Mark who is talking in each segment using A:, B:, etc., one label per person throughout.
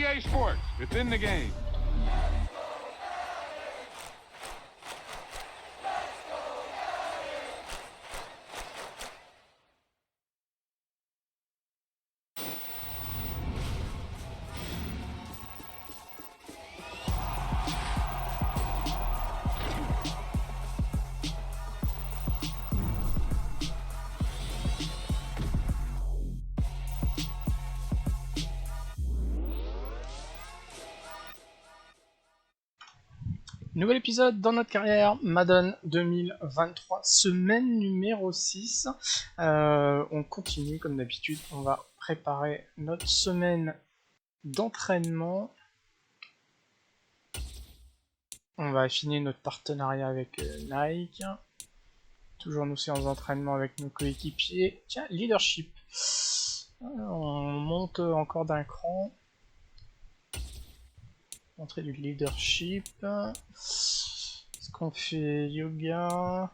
A: EA Sports, it's in the game.
B: Nouvel épisode dans notre carrière, Madden 2023, semaine numéro 6. On continue comme d'habitude, on va préparer notre semaine d'entraînement. On va affiner notre partenariat avec Nike. Toujours nos séances d'entraînement avec nos coéquipiers. Tiens, leadership. On monte encore d'un cran. Entrée du leadership. Est-ce qu'on fait yoga?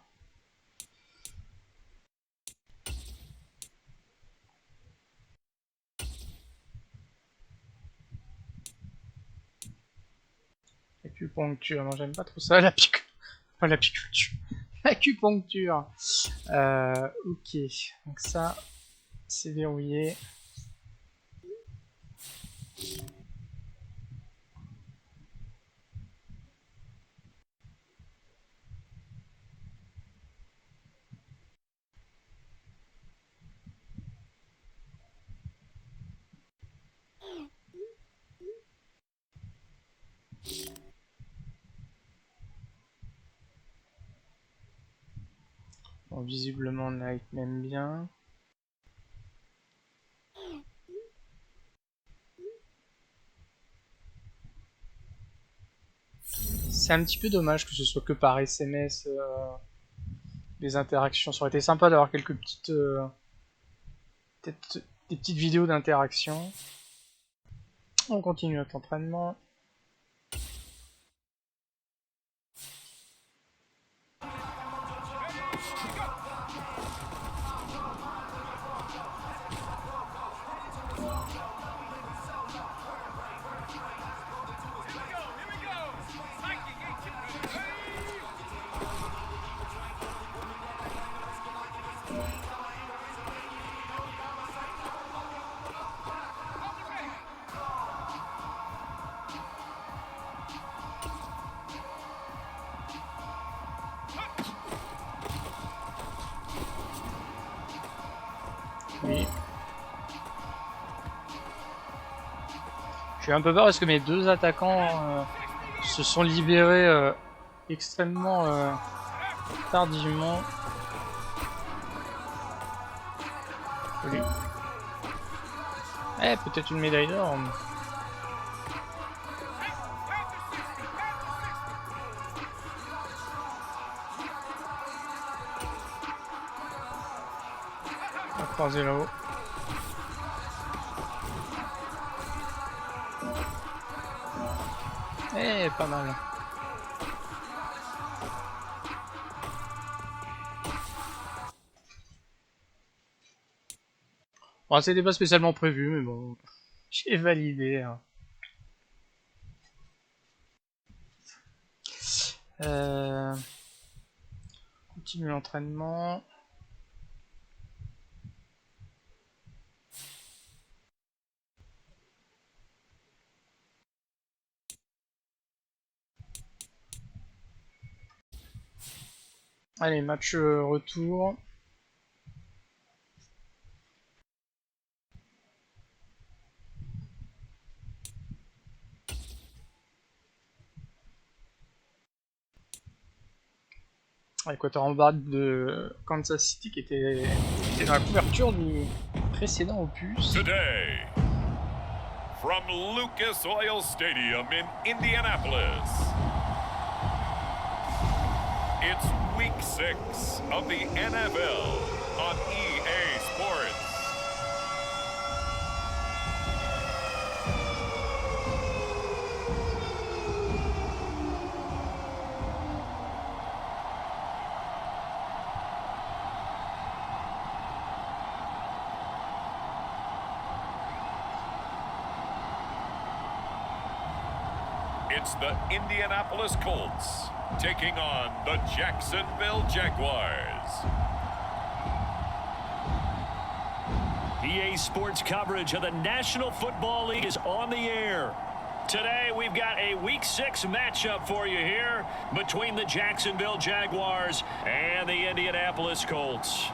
B: Acupuncture, non j'aime pas trop ça, pas l'apiculture. L'acupuncture. Ok, donc ça c'est verrouillé. Bon, visiblement Nike m'aime bien. C'est un petit peu dommage que ce soit que par SMS les interactions. Ça aurait été sympa d'avoir quelques petites peut-être des petites vidéos d'interaction. On continue notre entraînement. Oui. J'ai un peu peur parce que mes deux attaquants se sont libérés extrêmement tardivement. Joli. Eh, peut-être une médaille d'or. On va croiser là-haut. Eh, pas mal. Bon, c'était pas spécialement prévu, mais bon, j'ai validé. Hein. Continue l'entraînement. Allez, match retour. Équateur en barre de Kansas City qui était dans la couverture du précédent opus.
C: Today, from Lucas Oil Stadium in Indianapolis, it's week 6 of the NFL on EA Sports. it's the Indianapolis Colts taking on the Jacksonville Jaguars.
D: EA Sports coverage of the National Football League is on the air. Today, we've got a Week 6 matchup for you here between the Jacksonville Jaguars and the Indianapolis Colts.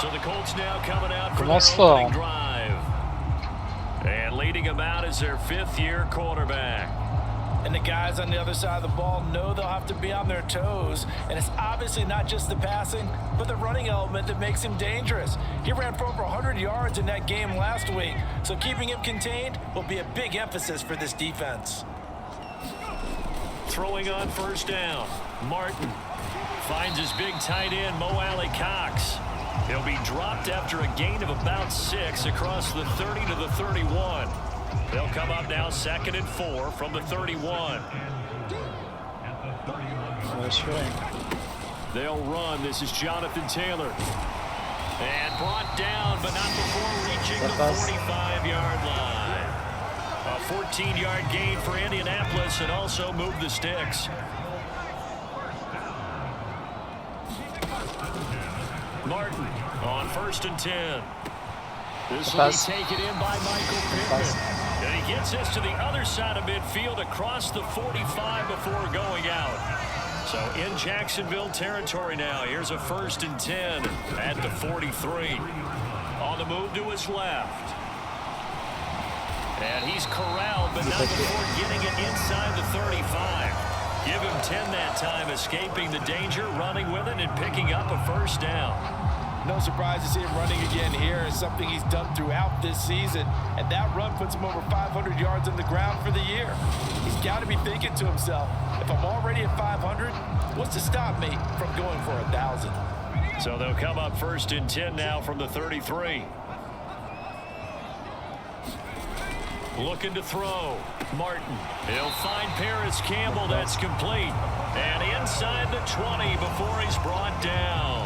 D: So the Colts now coming out for their opening drive. And leading them out is their fifth-year quarterback.
E: And the guys on the other side of the ball know they'll have to be on their toes. And it's obviously not just the passing, but the running element that makes him dangerous. He ran for over 100 yards in that game last week, so keeping him contained will be a big emphasis for this defense.
D: Throwing on first down, Martin finds his big tight end, Mo Alley Cox. He'll be dropped after a gain of about 6 across the 30 to the 31. They'll come up now 2nd and 4 from the 31. They'll run. This is Jonathan Taylor. And brought down, but not before reaching the 45-yard line. A 14-yard gain for Indianapolis and also moved the sticks. Martin on 1st and 10. This will be taken in by Michael Pittman. And he gets this to the other side of midfield across the 45 before going out. So in Jacksonville territory now. Here's a 1st and 10 at the 43. On the move to his left. And he's corralled, but not before getting it inside the 35. Give him 10 that time, escaping the danger, running with it, and picking up a first down.
E: No surprise to see him running again here. It's something he's done throughout this season. And that run puts him over 500 yards on the ground for the year. He's got to be thinking to himself, if I'm already at 500, what's to stop me from going for 1,000?
D: So they'll come up 1st and 10 now from the 33. Looking to throw. Martin. He'll find Paris Campbell. That's complete. And inside the 20 before he's brought down.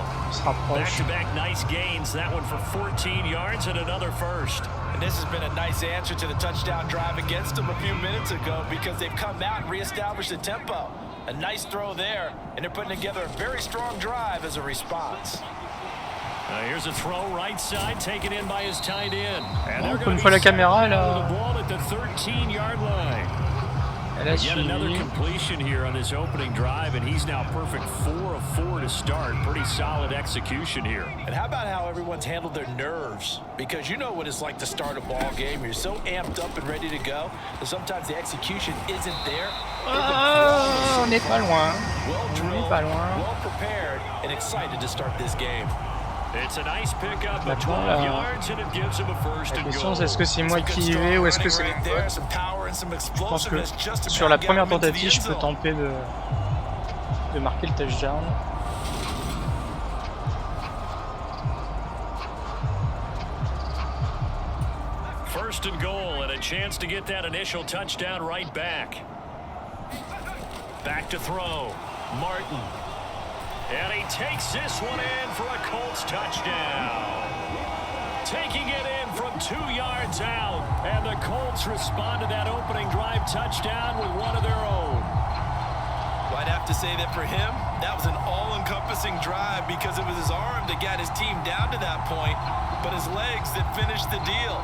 D: Back-to-back nice gains. That one for 14 yards and another first.
E: And this has been a nice answer to the touchdown drive against them a few minutes ago because they've come out and reestablished the tempo. A nice throw there, and they're putting together a very strong drive as a response.
D: Here's a throw right side, taken in by his tight end. And they're
B: Pour
D: going
B: une
D: to
B: fois la
D: be
B: caméra
D: the
B: là.
D: ball at the 13-yard line.
B: Elle a
D: Yet another
B: suivi.
D: completion here on this opening drive, and he's now perfect 4 of 4 to start. Pretty solid execution here.
E: And how about how everyone's handled their nerves? Because you know what it's like to start a ball game. You're so amped up and ready to go that sometimes the execution isn't there.
B: Ah, on n'est pas loin.
E: Well
B: On n'est
E: drilled,
B: pas loin.
E: well prepared, and excited to start this game.
D: It's a nice pickup of
B: Maintenant,
D: 12 yards, and it gives him a first
B: La
D: and
B: question
D: goal.
B: c'est est-ce que c'est moi qui y vais ou est-ce que c'est les potes. Je pense que sur la première tentative je peux tenter de marquer le touchdown.
D: First and goal, and a chance to get that initial touchdown right back. Back to throw. Martin. And he takes this one in for a Colts touchdown. Taking it in from 2 yards out. And the Colts respond to that opening drive touchdown with one of their own.
E: Well, I'd have to say that for him, that was an all-encompassing drive because it was his arm that got his team down to that point, but his legs that finished the deal.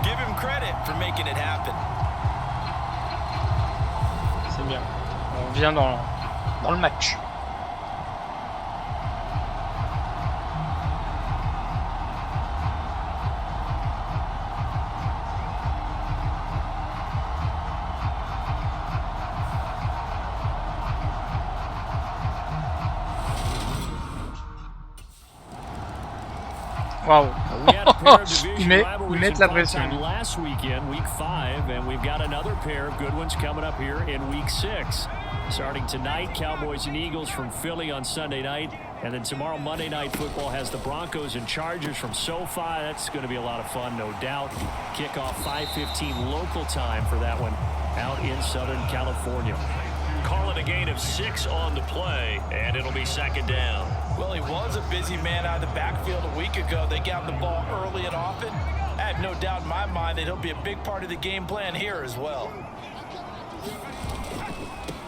E: Give him credit for making it happen.
B: C'est bien. On vient dans le match. Wow. Ils mettent la pression.
D: Last weekend, week 5, and we've got another pair of good ones coming up here in week 6. Starting tonight, Cowboys and Eagles from Philly on Sunday night, and then tomorrow Monday Night Football has the Broncos and Chargers from SoFi. That's going to be a lot of fun, no doubt. Kickoff 5:15 local time for that one. out in Southern California. Call it a gain of 6 on the play, and it'll be second down.
E: Well, he was a busy man out of the backfield a week ago. They got the ball early and often. I have no doubt in my mind that he'll be a big part of the game plan here as well.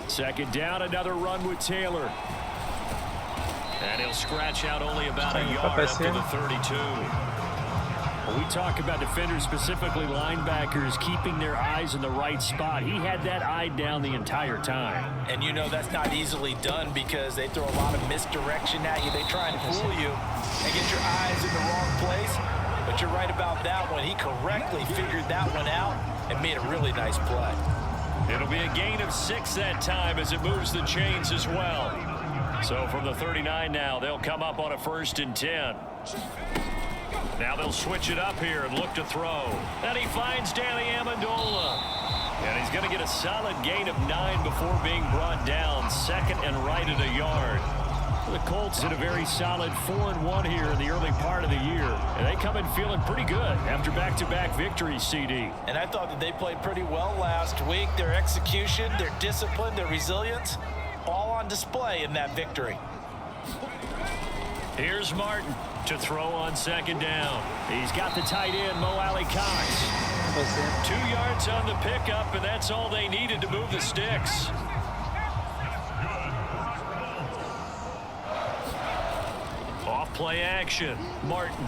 D: Second down, another run with Taylor. And he'll scratch out only about a yard up to the 32. When we talk about defenders, specifically linebackers, keeping their eyes in the right spot, he had that eye down the entire time.
E: And you know that's not easily done because they throw a lot of misdirection at you. They try and fool you and get your eyes in the wrong place. But you're right about that one. He correctly figured that one out and made a really nice play.
D: It'll be a gain of 6 that time as it moves the chains as well. So from the 39 now, they'll come up on a 1st and 10. Now they'll switch it up here and look to throw. And he finds Danny Amendola. And he's going to get a solid gain of 9 before being brought down. Second and right at a yard. The Colts did a very solid 4-1 here in the early part of the year. And they come in feeling pretty good after back-to-back victories, CD.
E: And I thought that they played pretty well last week. Their execution, their discipline, their resilience, all on display in that victory.
D: Here's Martin to throw on second down. He's got the tight end, Mo Alley Cox. 2 yards on the pickup, and that's all they needed to move the sticks. Off play action. Martin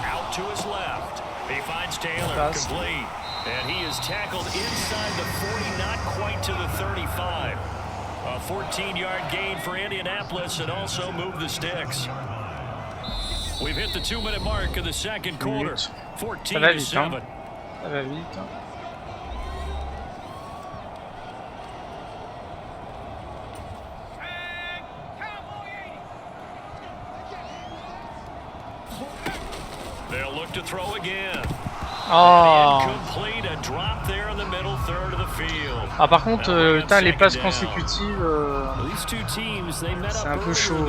D: out to his left. He finds Taylor complete. And he is tackled inside the 40, not quite to the 35. A 14-yard gain for Indianapolis and also move the sticks. We've hit the 2-minute mark of the second quarter. 14-7.
B: Ça va vite.
D: They'll look to throw again.
B: Oh.
D: Incomplete, a drop there in the middle third of the field.
B: Ah par contre, les passes consécutives, c'est un peu chaud.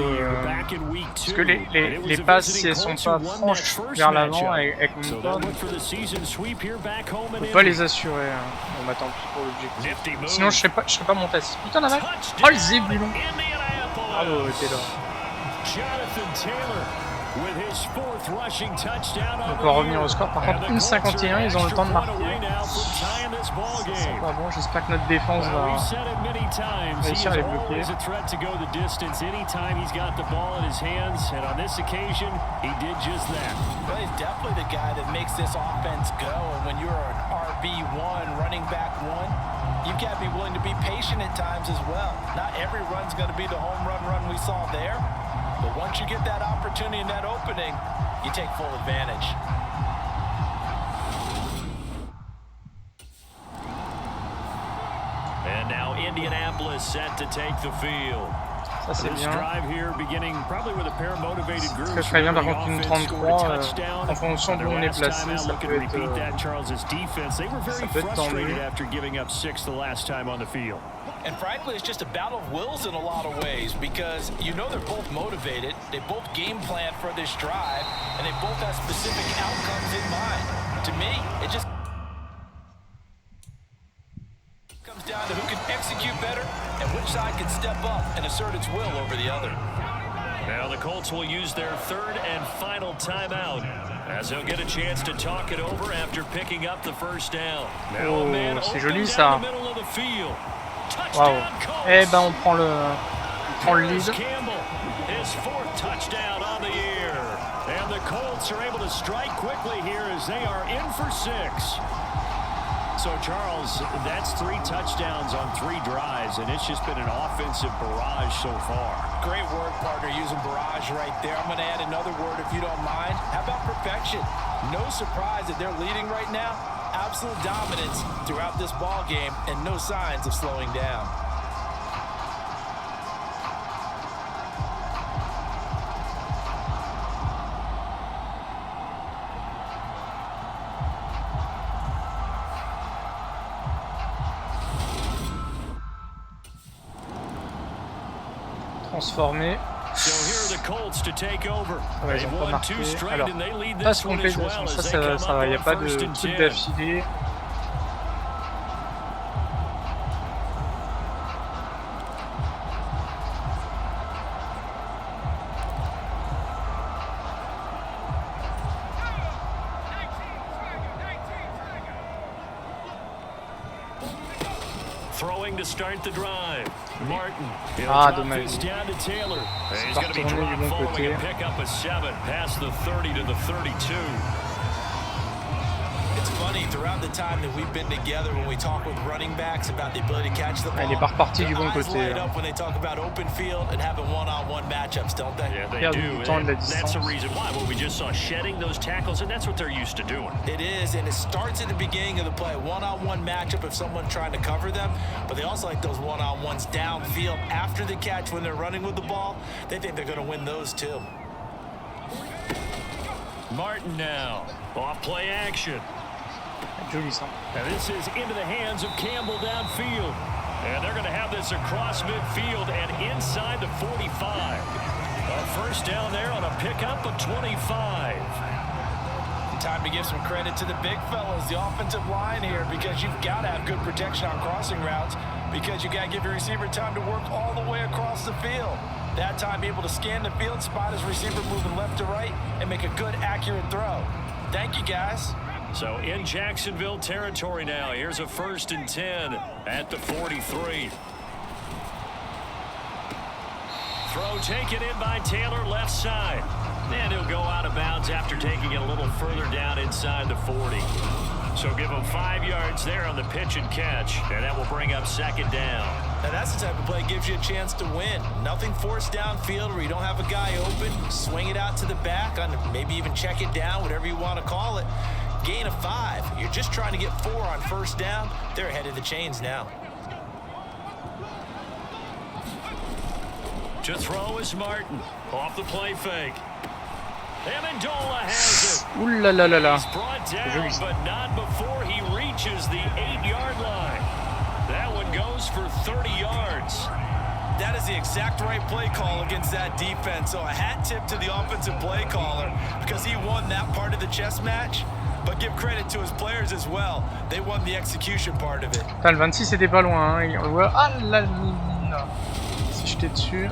B: Parce que les passes, si elles sont pas franches vers l'avant, elles comptent pas. On peut pas les assurer. Bon bah tant pis pour l'objectif. Sinon je serais pas monté à 6. Putain la vache. Oh le zébulon. Bravo, t'es là. On peut revenir au score. Par contre, 1,51, ils ont le temps de marquer. C'est pas bon, j'espère que notre défense va réussir à les bloquer.
E: Well, he's definitely the guy that makes this offense go. And when you're an RB1, running back one, you've got to be willing to be patient at times as well. Not every run's going to be the home run we saw there. But once you get that opportunity and that opening, you take full advantage.
D: And now Indianapolis set to take the field.
B: Ça c'est bien.
D: Très
B: bien, par contre une 33, en fonction d'où on est placé, ça peut être tendu.
E: And frankly, it's just a battle of wills in a lot of ways because you know they're both motivated, they both game plan for this drive, and they both have specific outcomes in mind. To me, it just comes down to who can execute better and which side can step up and assert its will over the other.
D: Now the Colts will use their third and final timeout as they'll get a chance to talk it over after picking up the first down.
B: Oh, c'est joli ça. Waouh. Eh ben on prend le lead.
D: His fourth touchdown on the year. And the Colts are able to strike quickly here as they are in for 6. So, Charles, that's 3 touchdowns on 3 drives, and it's just been an offensive barrage so far.
E: Great word, partner, using barrage right there. I'm going to add another word if you don't mind. How about perfection? No surprise that they're leading right now. Absolute dominance throughout this ball game and no signs of slowing down.
B: Transformé.
D: So here are the Colts to take over.
B: Ouais, ils ont pas marqué. Alors, passe complétation, ça va, il n'y a pas de truc d'affilée.
D: throwing to start the drive. Martin.
B: Ah, dommage.
D: Down to Taylor. He's
B: pas
D: going to be
B: retourné du
D: dropped
B: bon
D: following
B: côté.
D: a pickup of 7 past the 30 to the 32.
E: It's funny, throughout the time that we've been together, when we talk with running backs about the ability to catch the ball,
B: Il est pas reparti du bon
E: their eyes
B: côté.
E: light up when they talk about open field and having one-on-one matchups, don't they?
D: Yeah, they
B: Perdu
D: do.
B: du temps de la
D: That's the
B: distance.
D: reason why. Well, we just saw shedding those tackles, and that's what they're used to doing.
E: It is, and it starts at the beginning of the play. One-on-one matchup if someone's trying to cover them, but they also like those one-on-ones downfield after the catch when they're running with the ball. They think they're going to win those too.
D: Martin now. Off play action.
B: Joli ça.
D: And this is into the hands of Campbell downfield. And they're going to have this across midfield and inside the 45. A first down there on a pickup of 25.
E: Time to give some credit to the big fellas, the offensive line here, because you've got to have good protection on crossing routes, because you got to give your receiver time to work all the way across the field. That time, be able to scan the field, spot his receiver moving left to right, and make a good, accurate throw. Thank you, guys.
D: So in Jacksonville territory now. Here's a 1st and 10 at the 43. Throw taken in by Taylor, left side. And he'll go out of bounds after taking it a little further down inside the 40. So give him 5 yards there on the pitch and catch, and that will bring up 2nd down.
E: Now that's the type of play that gives you a chance to win. Nothing forced downfield where you don't have a guy open. Swing it out to the back, on maybe even check it down, whatever you want to call it. Gain of 5. You're just trying to get 4 on first down. They're ahead of the chains now.
D: To throw is Martin. Off the play fake. Amendola has it.
B: Ouh là là là là.
D: He's brought down, but not before he reaches the 8-yard line. That one goes for 30 yards.
E: That is the exact right play call against that defense. So a hat tip to the offensive play caller because he won that part of the chess match. But give credit to his players as well. They won the execution part of it.
B: Putain, le 26 était pas loin. Hein. On voit... Ah la mine. Si j'étais dessus.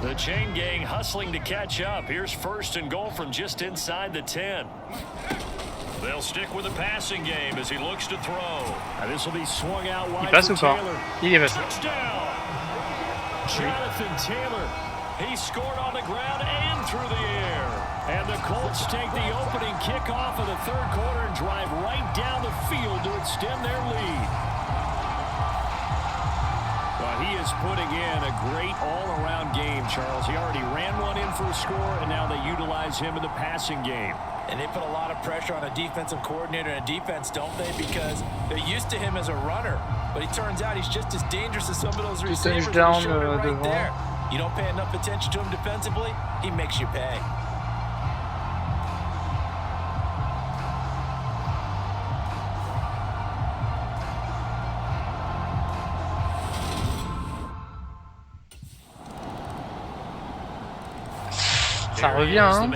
D: The chain gang hustling to catch up. Here's 1st and goal from just inside the 10. They'll stick with the passing game as he looks to throw. And this will be swung out wide
B: Il passe
D: for
B: ou pas?
D: Taylor.
B: Il est passé.
D: Touchdown! Jonathan Taylor. He scored on the ground and through the air. And the Colts take the opening kickoff of the 3rd quarter and drive right down the field to extend their lead. Well, he is putting in a great all-around game, Charles. He already ran one in for a score, and now they utilize him in the passing game.
E: And they put a lot of pressure on a defensive coordinator and a defense, don't they? Because they're used to him as a runner. But he turns out he's just as dangerous as some of those receivers.
B: Touchdown,
E: Showed it right
B: devant.
E: there. You don't pay enough attention to him defensively, he makes you pay.
B: Ça revient, hein.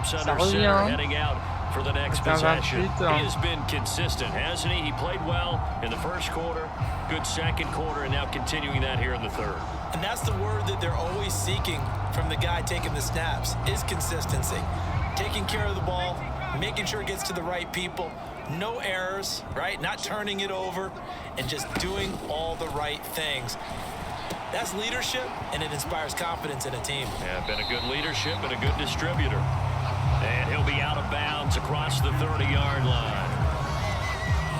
D: Ça
B: revient.
D: For the next
B: C'est un
D: possession.
B: 28.
D: He has been consistent, hasn't he? He played well in the 1st quarter, good 2nd quarter, and now continuing that here in the 3rd.
E: And that's the word that they're always seeking from the guy taking the snaps, is consistency. Taking care of the ball, making sure it gets to the right people, no errors, right? Not turning it over, and just doing all the right things. That's leadership, and it inspires confidence in a team.
D: Yeah, been a good leadership and a good distributor. And he'll be out of bounds across the 30-yard line.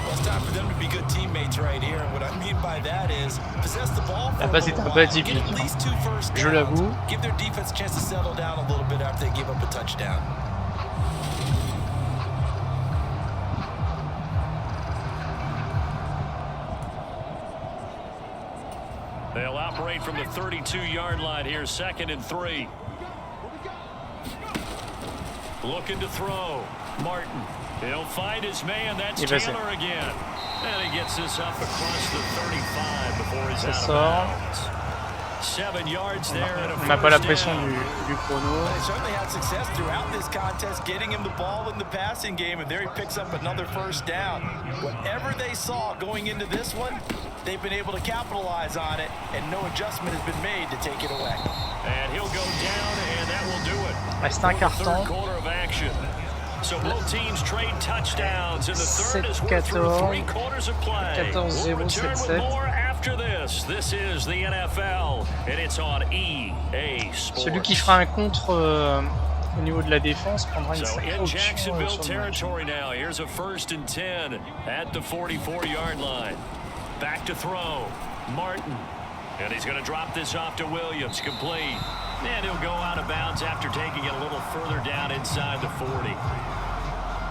E: Well, it's time for them to be good teammates right here. And what I mean by that is possess the ball for
B: La
E: a
B: passe
E: little
B: est un
E: while,
B: peu
E: get
B: atypique.
E: at least 2 first downs,
B: Je l'avoue.
E: give their defense a chance to settle down a little bit after they give up a touchdown.
D: They'll operate from the 32-yard line here, 2nd and 3. Looking to throw. Martin. He'll find his man. That's Taylor again. And he gets this up across the 35 before he's out of bounds. 7 yards there.
B: On n'a pas la pression du chrono.
E: They certainly had success throughout this contest, getting him the ball in the passing game, and there he picks up another first down. Whatever they saw going into this one, they've been able to capitalize on it, and no adjustment has been made to take it away.
D: And he'll go down, and that will do it.
B: Reste un carton.
D: Quarter of action. So both teams trade touchdowns in the third as we're through 3 quarters of play. 14-0, 7-7. More after this. This is the NFL, and it's on EA Sports.
B: Celui qui fera un contre au niveau de la défense prendra une
D: So
B: sacrée
D: in
B: option
D: Jacksonville
B: sur le match.
D: territory now. Here's a 1st and 10 at the 44-yard line. Back to throw. Martin. And he's going to drop this off to Williams. Complete. And he'll go out of bounds after taking it a little further down inside the 40.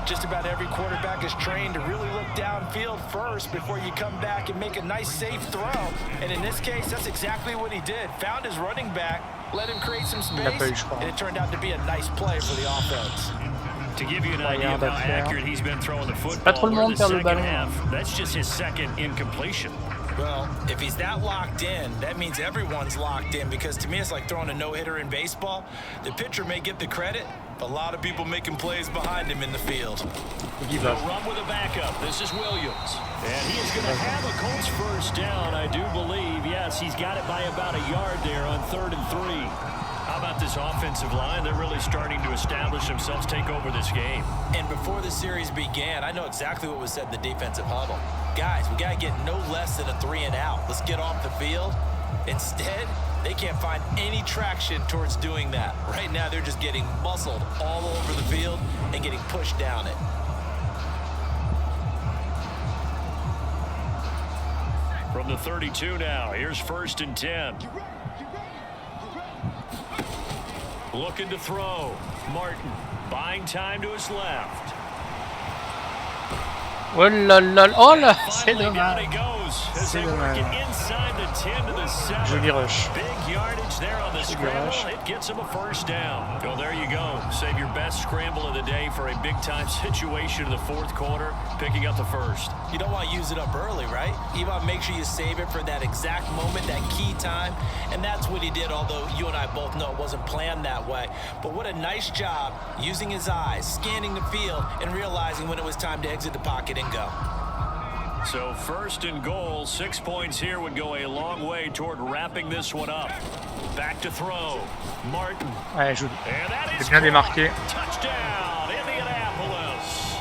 E: Just about every quarterback is trained to really look downfield first before you come back and make a nice, safe throw. And in this case, that's exactly what he did. Found his running back, let him create some space, and it turned out to be a nice play for the offense.
D: To give you an idea of how accurate he's been throwing the football,
B: Pas trop le monde perd le ballon.
D: That's just his 2nd incompletion.
E: Well, if he's that locked in, that means everyone's locked in, because to me it's like throwing a no-hitter in baseball. The pitcher may get the credit, but a lot of people making plays behind him in the field.
D: He'll run with a backup. This is Williams. And he is going to have a Colts 1st down, I do believe. Yes, he's got it by about a yard there on 3rd and 3. How about this offensive line? They're really starting to establish themselves, take over this game.
E: And before the series began, I know exactly what was said in the defensive huddle. Guys, we got to get no less than a 3 and out. Let's get off the field. Instead, they can't find any traction towards doing that. Right now, they're just getting muscled all over the field and getting pushed down it.
D: From the 32 now, here's 1st and 10. Looking to throw. Martin buying time to his left.
B: Oh là là, oh là, c'est dommage.
D: C'est dommage.
B: Joli rush.
D: Big yardage there on the scramble. It gets him a 1st down. Well, there you go. Save your best scramble of the day for a big-time situation in the 4th quarter, picking up the 1st.
E: You don't want to use it up early, right? You want to make sure you save it for that exact moment, that key time, and that's what he did, although you and I both know it wasn't planned that way. But what a nice job using his eyes, scanning the field, and realizing when it was time to exit the pocket and go.
D: So 1st and goal, 6 points here would go a long way toward wrapping this one up. Back to throw. Martin.
B: Ouais, joli. C'est bien démarqué.
D: Touchdown, Indianapolis.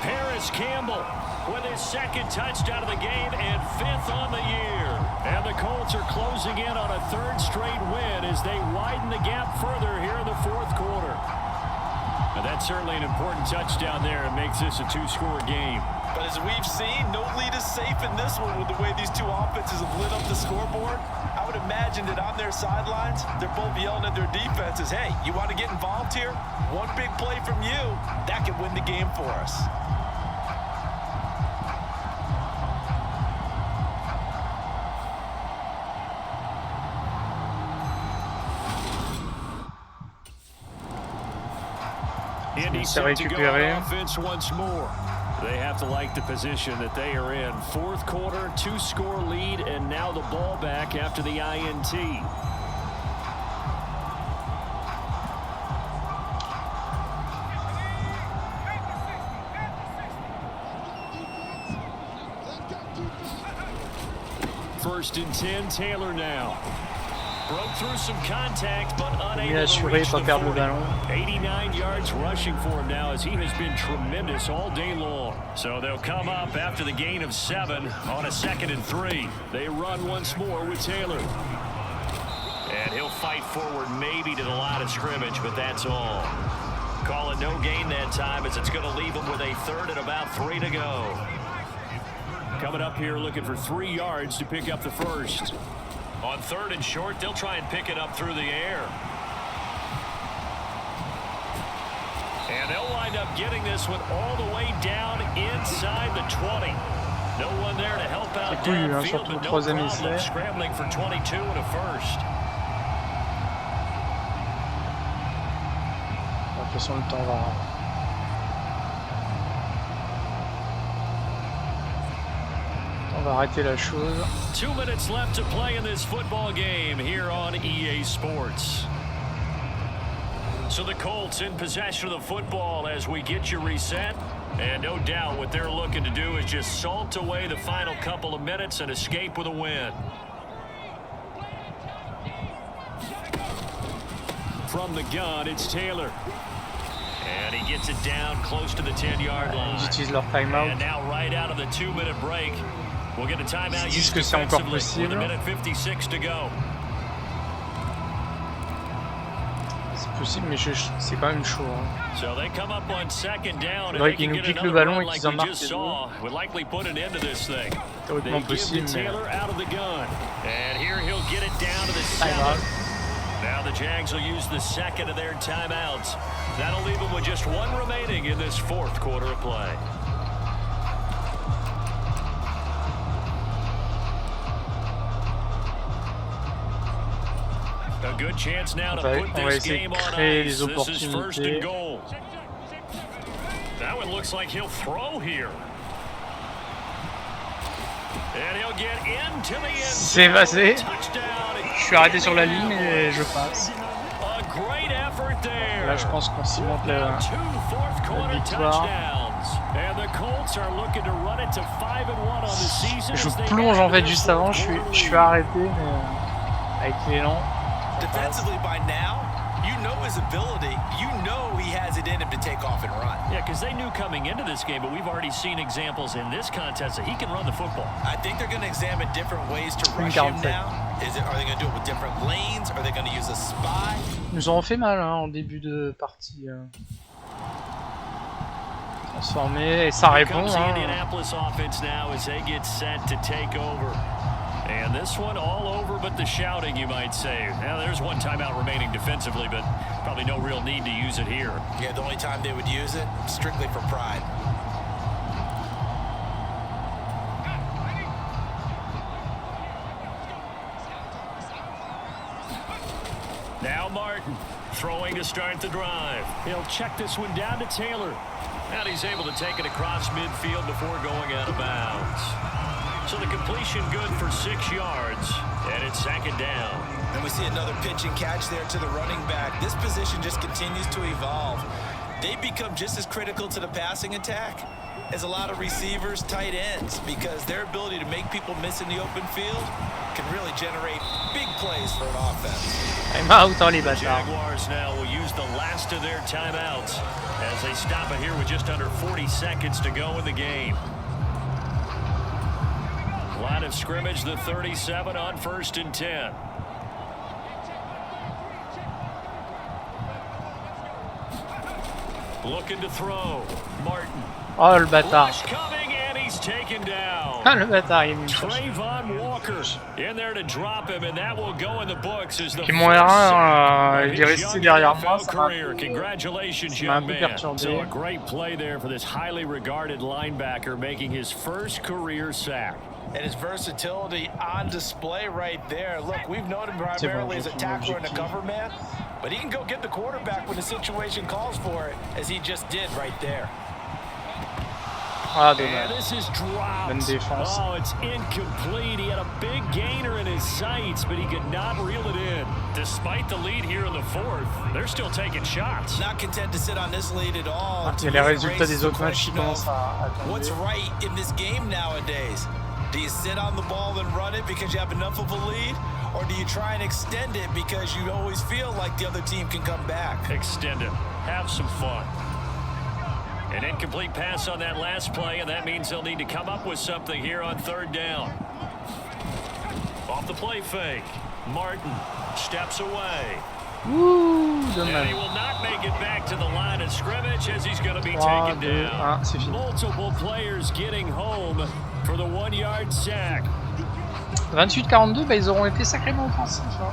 D: Paris Campbell with his 2nd touchdown of the game and 5th on the year. And the Colts are closing in on a 3rd straight win as they widen the gap further here in the 4th quarter. Now that's certainly an important touchdown there. It makes this a 2-score game.
E: But as we've seen, no lead is safe in this one with the way these two offenses have lit up the scoreboard. I would imagine that on their sidelines, they're both yelling at their defenses, hey, you want to get involved here? One big play from you, that could win the game for us.
D: Indy set to go on offense once more. They have to like the position that they are in. 4th quarter, 2-score lead, and now the ball back after the INT. First and 10, Taylor now. Broke through some contact, but unable to reach the 40. 89 yards rushing for him now as he has been tremendous all day long. So they'll come up after the gain of 7 on a 2nd and 3. They run once more with Taylor. And he'll fight forward maybe to the line of scrimmage, but that's all. Call it no gain that time as it's going to leave him with a 3rd and about 3 to go. Coming up here looking for 3 yards to pick up the 1st. On 3rd and short, they'll try and pick it up through the air. And they'll wind up getting this one all the way down inside the 20. No one there to help out downfield, but no problem scrambling for 22 and a 1st.
B: De toute façon, le temps va... On va arrêter la chose.
D: 2 minutes left to play in this football game here on EA Sports. So the Colts in possession of the football as we get you reset. And no doubt what they're looking to do is just salt away the final couple of minutes and escape with a win. From the gun, it's Taylor. And he gets it down close to the 10-yard line.
B: Ils utilisent leur timeout.
D: And now right out of the 2-minute break, we'll get a timeout used
B: que c'est encore
D: defensively with
B: possible.
D: 1:56 to go.
B: C'est possible, mais c'est quand même chaud. Hein.
D: So they come up on second down and
B: Faudrait
D: they
B: qu'ils
D: can
B: nous
D: get
B: piquent le
D: another
B: ballon
D: run
B: et
D: like
B: qu'ils en
D: we
B: marquent
D: just
B: les
D: saw. Would likely put an end to this thing. They
B: Théoriquement
D: give
B: possible,
D: to
B: mais...
D: Taylor out of the gun. And here he'll get it down to the
B: Timeout.
D: 7. Now the Jags will use the second of their timeouts. That'll leave them with just one remaining in this fourth quarter of play. A good chance now to put this game on ice. This is first and goal. That one looks like he'll throw here. And he'll get into the end zone.
B: C'est passé.
D: Touchdown.
B: Je suis arrêté sur la ligne et je passe.
D: A great effort there.
B: Là, je pense qu'on cimente la victoire.
D: And the Colts are looking to run it to 5-1 on the season.
B: Je plonge en fait juste avant. Je suis arrêté, mais avec l'élan.
E: Defensively by now, you know his ability. You know he has it in him to take off and run.
D: Yeah, because they knew coming into this game, but we've already seen examples in this contest that he can run the football.
E: I think they're going to examine different ways to rush him now. Are they going to do it with different lanes? Are they going to use a spy?
B: Ils nous ont fait mal hein, en début de partie. Transformé et ça répond. Hein.
D: Indianapolis offense now as they get set to take over. And this one all over but the shouting, you might say. Now, there's one timeout remaining defensively, but probably no real need to use it here.
E: Yeah, the only time they would use it, strictly for pride.
D: Now Martin throwing to start the drive. He'll check this one down to Taylor. And he's able to take it across midfield before going out of bounds. So the completion good for 6 yards, and it's second down.
E: And we see another pitch and catch there to the running back. This position just continues to evolve. They become just as critical to the passing attack as a lot of receivers, tight ends, because their ability to make people miss in the open field can really generate big plays for an offense.
B: Timeout, hein, les
D: The
B: bâtards.
D: Jaguars now will use the last of their timeouts as they stop it here with just under 40 seconds to go in the game. Line of scrimmage, the 37 on 1st and 10. Looking to throw. Martin.
B: Oh, le bâtard.
D: Coming and he's taken down.
B: Ah, le bâtard, il me
D: Trayvon Walker in there to drop him, and that will go in the books as the
B: Qui mon R1, il est resté derrière moi, ça m'a un peu perturbé.
D: So a great play there for this highly regarded linebacker making his first career sack.
E: And his versatility on display right there. Look, we've known him primarily as a tackler and a cover man, but he can go get the quarterback when the situation calls for it, as he just did right there.
B: Ah, dommage.
D: This is dropped.
B: Bonne défense.
D: Oh, it's incomplete. He had a big gainer in his sights, but he could not reel it in. Despite the lead here in the fourth, they're still taking shots.
E: Not content to sit on this lead at all.
B: Et les résultats des autres matchs qui commencent à tomber.
E: What's right in this game nowadays? Do you sit on the ball and run it because you have enough of a lead? Or do you try and extend it because you always feel like the other team can come back?
D: Extend it. Have some fun. An incomplete pass on that last play, and that means they'll need to come up with something here on 3rd down. Off the play fake. Martin steps away.
B: Ouh,
D: And
B: dommage.
D: he will not make it back to the line of scrimmage as he's going to be taken
B: 3, 2,
D: down.
B: 1, c'est fini.
D: Multiple players getting home for the 1-yard sack.
B: 28-42, bah, ils auront été sacrément offensifs. Hein.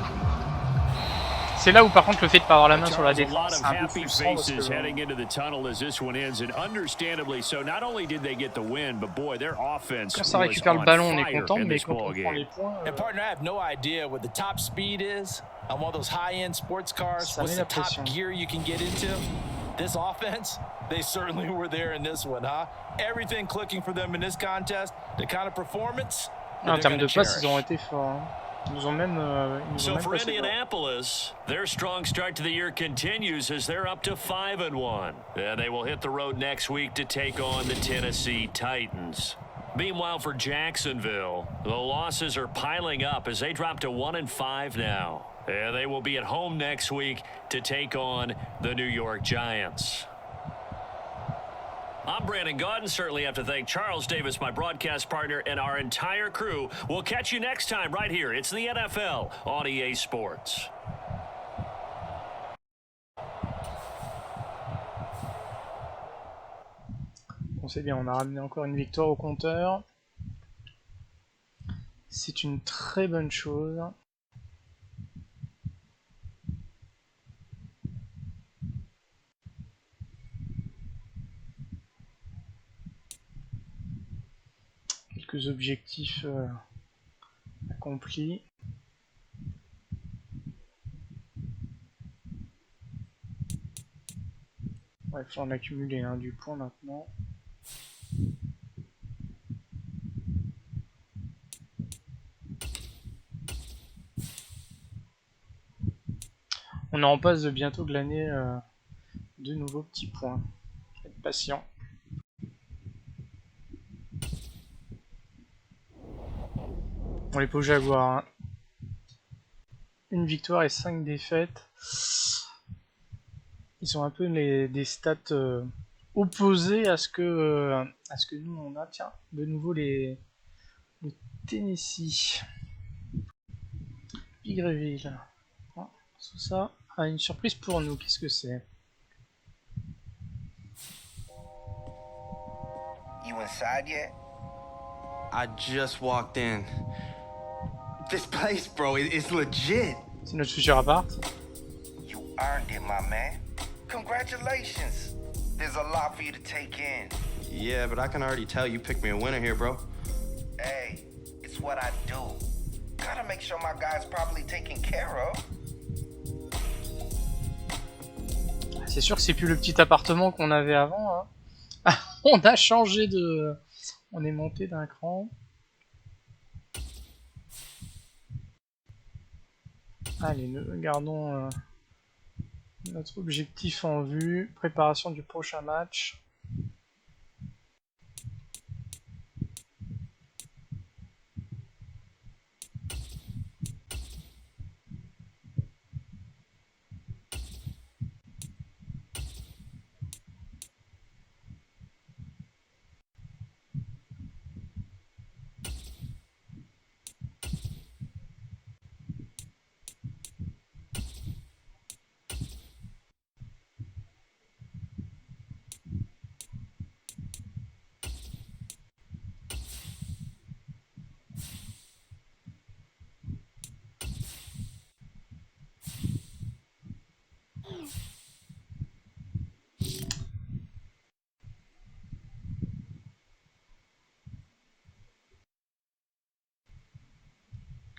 B: C'est là où par contre le fait de pas avoir la main sur la défense, c'est un peu frustrant parce que
D: heading into the tunnel as this one ends, and understandably so. Not only did they get the win, but boy, their offense
B: quand ça
D: was
B: récupère le
D: on
B: ballon, on est
D: fire
B: content,
D: in
B: mais
D: this
B: quand on
D: ball
B: prend
D: game.
B: les points,
E: And partner, I have no idea what the top speed is on one of those high-end sports cars.
B: Ça
E: What's
B: met
E: the
B: la
E: top
B: pression.
E: gear you can get into? This offense, they certainly were there in this one, huh? Everything clicking for them in this contest, the kind of performance.
B: En termes de passes, ils ont été forts. Hein. Ils nous ont même
D: So for
B: passé devant.
D: Indianapolis, their strong start to the year continues as they're up to 5-1. And they will hit the road next week to take on the Tennessee Titans. Meanwhile, for Jacksonville, the losses are piling up as they drop to 1-5 now. And they will be at home next week to take on the New York Giants. I'm Brandon Gaudin. Certainly have to thank Charles Davis, my broadcast partner, and our entire crew. We'll catch you next time right here. It's the NFL on EA Sports.
B: Bon, c'est bien, on a ramené encore une victoire au compteur. C'est une très bonne chose. Quelques objectifs accomplis. Ouais, il faut en accumuler du point maintenant. On est en passe de bientôt glaner de nouveaux petits points. Être patient. On les pauvres Jaguars. Hein. Une victoire et 5 défaites. Ils ont un peu des stats opposés à ce que nous on a. Tiens, de nouveau le Tennessee. Pigreville. Ah, sous ça, une surprise pour nous. Qu'est-ce que c'est?
F: You inside yet?
G: I just walked in. This place, bro, it's legit.
B: C'est notre futur appart.
F: You earned it, my man. Congratulations. There's a lot for you to take in.
G: Yeah, but I can already tell you picked me a winner here, bro.
F: Hey, it's what I do. Gotta make sure my guy's properly taken care of.
B: C'est sûr que c'est plus le petit appartement qu'on avait avant. Hein. On a changé de... On est monté d'un cran. Allez, nous gardons notre objectif en vue. Préparation du prochain match.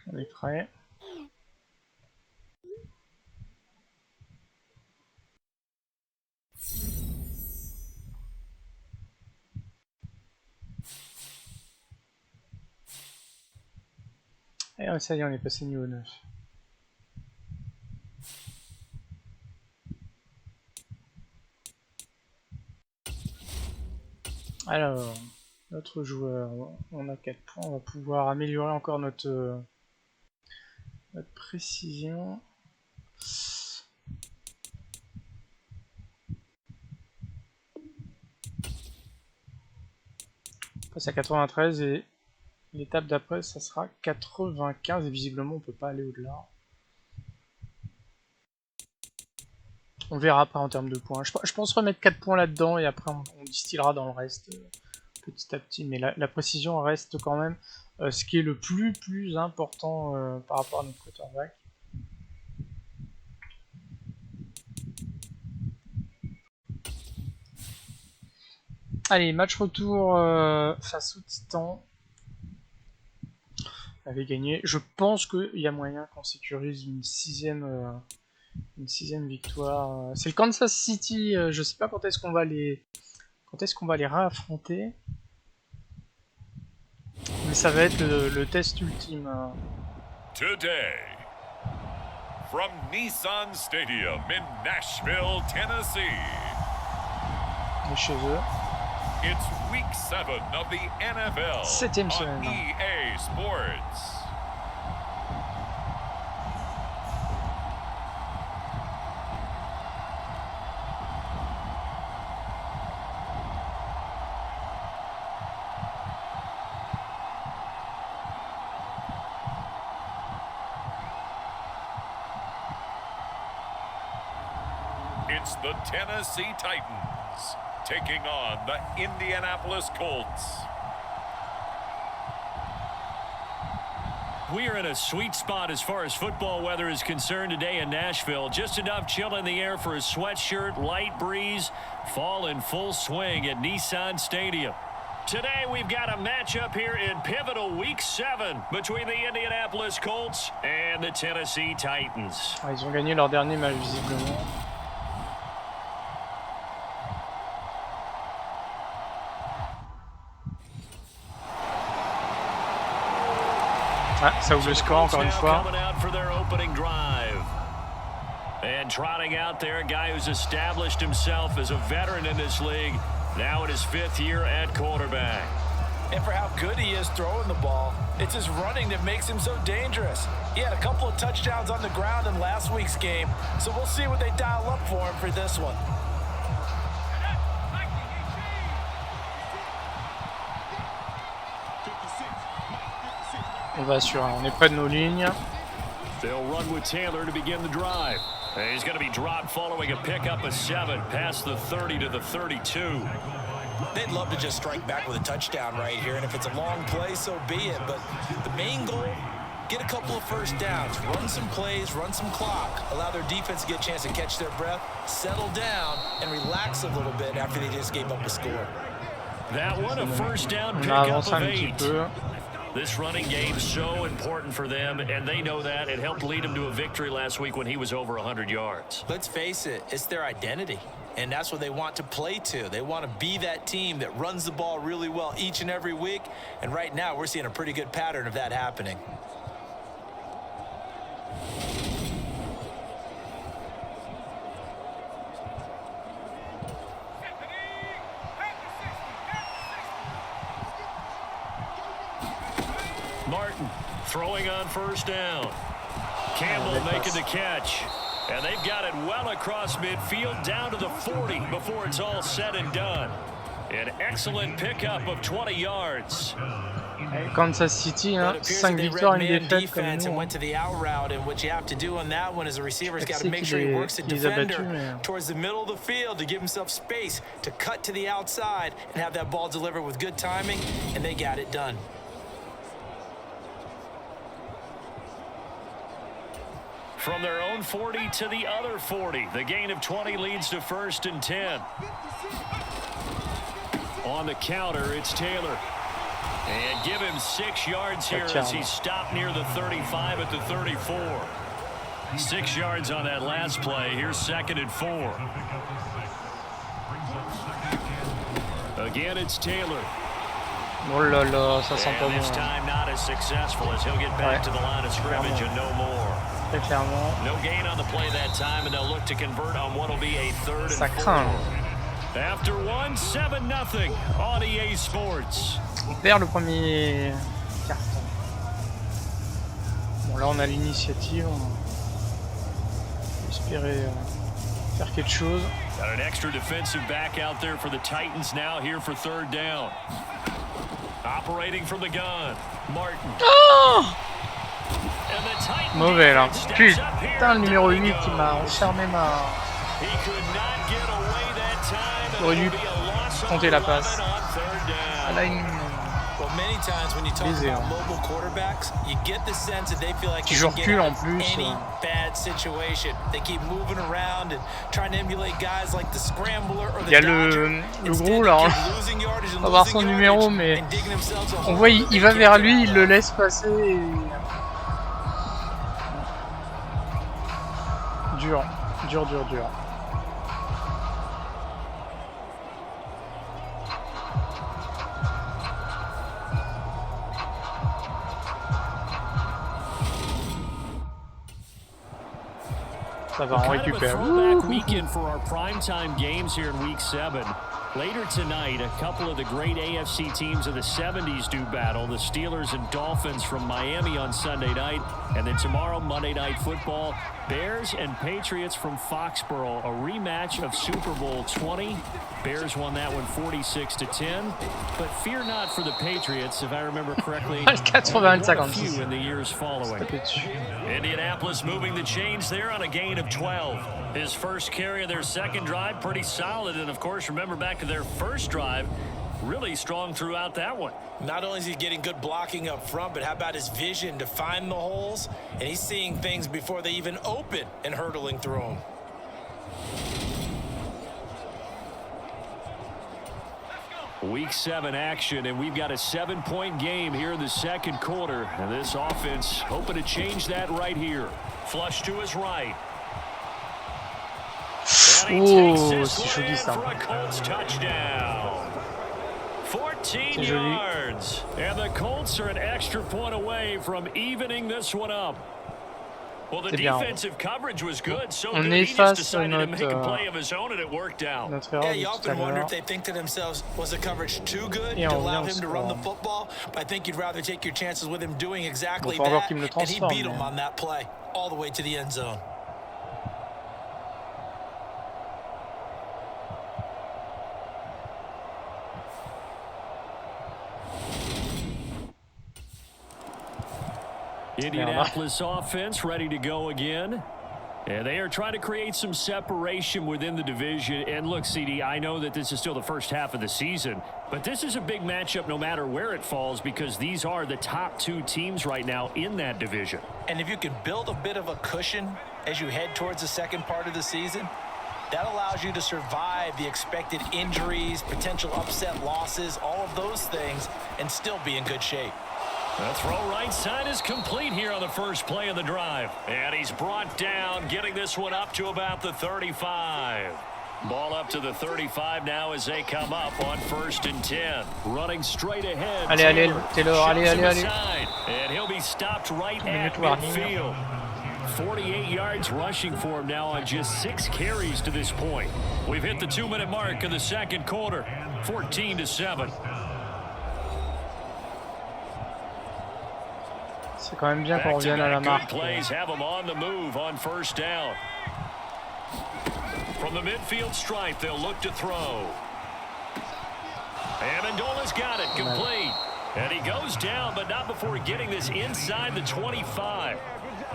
B: On est prêt. Et ça y est, on est passé niveau 9. Alors, notre joueur, on a 4 points, on va pouvoir améliorer encore notre précision. On passe à 93 et l'étape d'après ça sera 95 et visiblement on peut pas aller au-delà. On verra après en termes de points. Je pense remettre 4 points là-dedans et après on distillera dans le reste petit à petit. Mais la précision reste quand même ce qui est le plus important par rapport à notre quarterback. Allez, match retour face au Titan. On avait gagné. Je pense qu'il y a moyen qu'on sécurise une sixième victoire. C'est le Kansas City. Je sais pas quand est-ce qu'on va les réaffronter. Mais ça va être le test ultime.
C: today. From Nissan Stadium in Nashville, Tennessee.
B: Les chez eux.
C: It's week 7 of the NFL
B: 7e
C: on
B: semaine.
C: EA Sports. It's the Tennessee Titans taking on the Indianapolis Colts.
D: We are in a sweet spot as far as football weather is concerned today in Nashville. Just enough chill in the air for a sweatshirt, light breeze, fall in full swing at Nissan Stadium. Today we've got a matchup here in pivotal week 7 between the Indianapolis Colts and the Tennessee Titans.
B: Ah, ils ont gagné leur dernier match visiblement. Ah, ça ouvre le score encore une fois.
D: And trotting out there, a guy who's established himself as a veteran in this league, now in his 5th year at quarterback.
E: And for how good he is throwing the ball, it's his running that makes him so dangerous. He had a couple of touchdowns on the ground in last week's game, so we'll see what they dial up for him for this one.
B: On va sur, on est près de nos lignes.
D: They'll run with Taylor to begin the drive. And he's going to be dropped following a pickup of 7 past the 30 to the 32.
E: They'd love to just strike back with a touchdown right here, and if it's a long play, so be it. But the main goal, get a couple of first downs, run some plays, run some clock, allow their defense to get a chance to catch their breath, settle down, and relax a little bit after they just gave up a score.
D: That one, a first down
B: On
D: pickup
B: avance
D: of
B: un petit
D: 8.
B: peu.
D: This running game's so important for them, and they know that. It helped lead him to a victory last week when he was over 100 yards.
E: Let's face it, it's their identity, and that's what they want to play to. They want to be that team that runs the ball really well each and every week, and right now we're seeing a pretty good pattern of that happening.
D: Martin throwing on first down. Campbell making the catch. And they've got it well across midfield down to the 40 before it's all said and done. An excellent pickup of 20 yards.
B: Kansas City, hein, 5 victoires, une défaite comme
E: And
B: nous.
E: went to the out route, and what you have to do on that one is the receiver's got to
B: sais
E: make
B: qu'il
E: sure he
B: les-
E: works the
B: qu'il les a
E: defender
B: battus, mais-
E: towards the middle of the field to give himself space to cut to the outside and have that ball delivered with good timing, and they got it done.
D: From their own 40 to the other 40. The gain of 20 leads to 1st and 10. On the counter, it's Taylor. And give him 6 yards here as he's stopped near the 35 at the 34. 6 yards on that last play. Here's 2nd and 4. Again, it's Taylor.
B: Oh là là, ça sent pas
D: And this
B: bon.
D: time not as successful as he'll get back to the line of scrimmage and no more.
B: Très clairement.
D: No gain on the play that time, and they'll look to convert on what will be a 3rd
B: Ça
D: and 4.
B: craint.
D: After one, 7-0 on EA Sports.
B: On perd le premier carton. Bon là on a l'initiative, on va espérer faire quelque chose.
D: Got an extra defensive back out there for the Titans now here for 3rd down. Operating from the gun, Martin.
B: Oh,
D: And the Titans
B: mauvais là.
D: steps up here
B: Putain, le numéro
D: down
B: 8
D: he
B: qui m'a
D: goes.
B: enfermé ma...
D: He could not get away that time, and
B: J'aurais dû
D: it'll be a loss of
B: tenter la
D: 11
B: passe.
D: on 3rd down.
B: Ah, là, il...
E: Well, many times when you talk
B: Easy,
E: about
B: hein.
E: mobile quarterbacks, you get the sense that they feel like
B: Qui
E: they
B: joue
E: can get
B: recul
E: out
B: en
E: of
B: plus,
E: any
B: ouais.
E: bad situation. They keep moving around and trying to emulate guys like the scrambler or the
B: Il y a
E: dodger.
B: le
E: Instead,
B: gros
E: they
B: là,
E: keep losing yardage and
B: on va voir
E: losing
B: son
E: yardage
B: numéro, mais
E: and digging themselves a
B: on
E: hole
B: voit
E: that
B: il
E: they
B: va
E: can't
B: vers
E: get
B: lui,
E: out
B: il
E: of.
B: le laisse passer et... Dur, dur, dur, dur. Ça va, on
D: Kind of a
B: récupère.
D: throwback weekend for our primetime games here in Week 7. Later tonight, a couple of the great AFC teams of the 70s do battle. The Steelers and Dolphins from Miami on Sunday night. And then tomorrow, Monday Night Football, Bears and Patriots from Foxborough. A rematch of Super Bowl 20. Bears won that one 46-10. But fear not for the Patriots, if I remember correctly. A few in the years following. Indianapolis moving the chains there on a gain of 12. His first carry of their second drive, pretty solid. And, of course, remember back to their first drive, really strong throughout that one.
E: Not only is he getting good blocking up front, but how about his vision to find the holes? And he's seeing things before they even open and hurtling through them.
D: Week 7 action, and we've got a 7-point game here in the second quarter. And this offense hoping to change that right here. Flush to his right.
B: Oh, c'est joli ça.
D: For a Colts touchdown. 14 yards. And the Colts are an extra point away from evening this one up. Well, the defensive coverage was good, so
B: on
D: he just decided to make
B: notre,
D: a play of his own and it worked out.
E: Yeah, you often wonder if they think to themselves, was the coverage too good to allow him to run the football? But I think you'd rather take your chances with him doing exactly that, and he beat him on that play all the way to the end zone.
D: Indianapolis offense ready to go again. And they are trying to create some separation within the division. And look, CD, I know that this is still the first half of the season, but this is a big matchup no matter where it falls because these are the top two teams right now in that division.
E: And if you can build a bit of a cushion as you head towards the second part of the season, that allows you to survive the expected injuries, potential upset losses, all of those things, and still be in good shape.
D: The throw right side is complete here on the first play of the drive. And he's brought down, getting this one up to about the 35. Ball up to the 35 now as they come up on 1st and 10. Running straight ahead.
B: Allez, Taylor, allez.
D: And he'll be stopped right at midfield. 48 yards rushing for him now on just 6 carries to this point. We've hit the 2-minute mark of the second quarter. 14-7.
B: C'est quand même bien qu'on revienne à la marque.
D: Plays have him on the move on 1st down. From the midfield stripe, they'll look to throw. Amendola's got it, complete. And he goes down, but not before getting this inside the 25.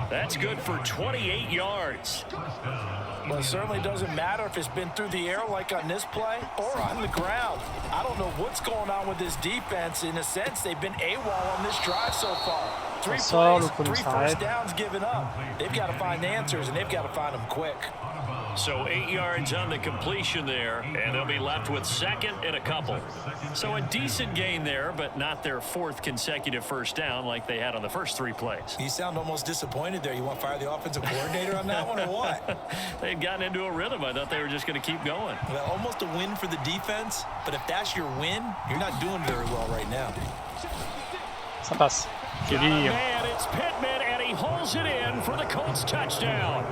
D: That's good for 28 yards.
E: Well, it certainly doesn't matter if it's been through the air like on this play or on the ground. I don't know what's going on with this defense. In a sense, they've been AWOL on this drive so far. 3 plays, 3 first downs given up. They've got to find answers, and they've got to find them quick.
D: So 8 yards on the completion there, and they'll be left with 2nd and a couple. So a decent gain there, but not their 4th consecutive first down like they had on the first 3 plays.
E: You sound almost disappointed there. You want to fire the offensive coordinator on that one or what?
D: They had gotten into a rhythm. I thought they were just going to keep going.
E: Well, almost a win for the defense, but if that's your win, you're not doing very well right now.
B: Ça passe.
D: Man, it's Pittman, and he holds it in for the Colts touchdown.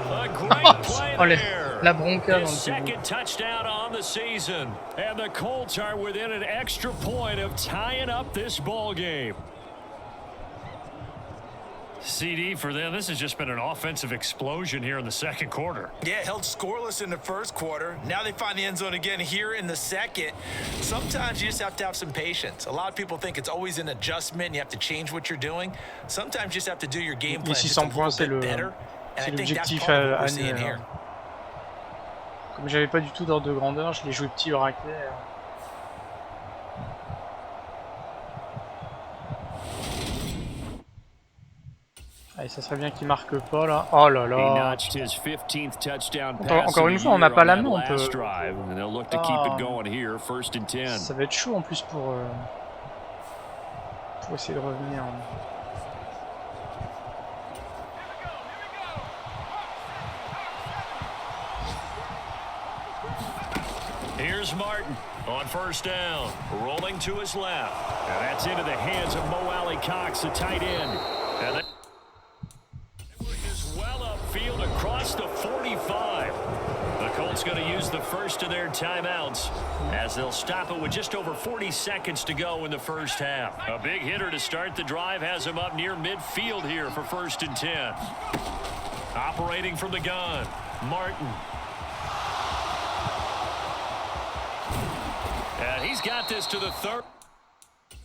D: A great play there.
B: La bronca
D: His second touchdown on the season. And the Colts are within an extra point of tying up this ball game. CD, for them, this has just been an offensive explosion here in the second quarter.
E: Yeah, held scoreless in the first quarter. Now they find the end zone again here in the second. Sometimes you just have to have some patience. A lot of people think it's always an adjustment. You have to change what you're doing. Sometimes you just have to do your game plan just a little bit better.
B: C'est l'objectif annuel. Comme j'avais pas du tout d'ordre de grandeur, je l'ai joué petit au raclet. Allez, ça serait bien qu'il marque pas là. Oh là là. Encore une fois, on n'a pas la main, on peut. Ça va être chaud en plus pour essayer de revenir.
D: Here's Martin on 1st down, rolling to his left. And that's into the hands of Mo Alley Cox, the tight end. And that is well up the first of their timeouts as they'll stop it with just over 40 seconds to go in the first half. A big hitter to start the drive has him up near midfield here for 1st and 10. Operating from the gun, Martin. And he's got this to the 30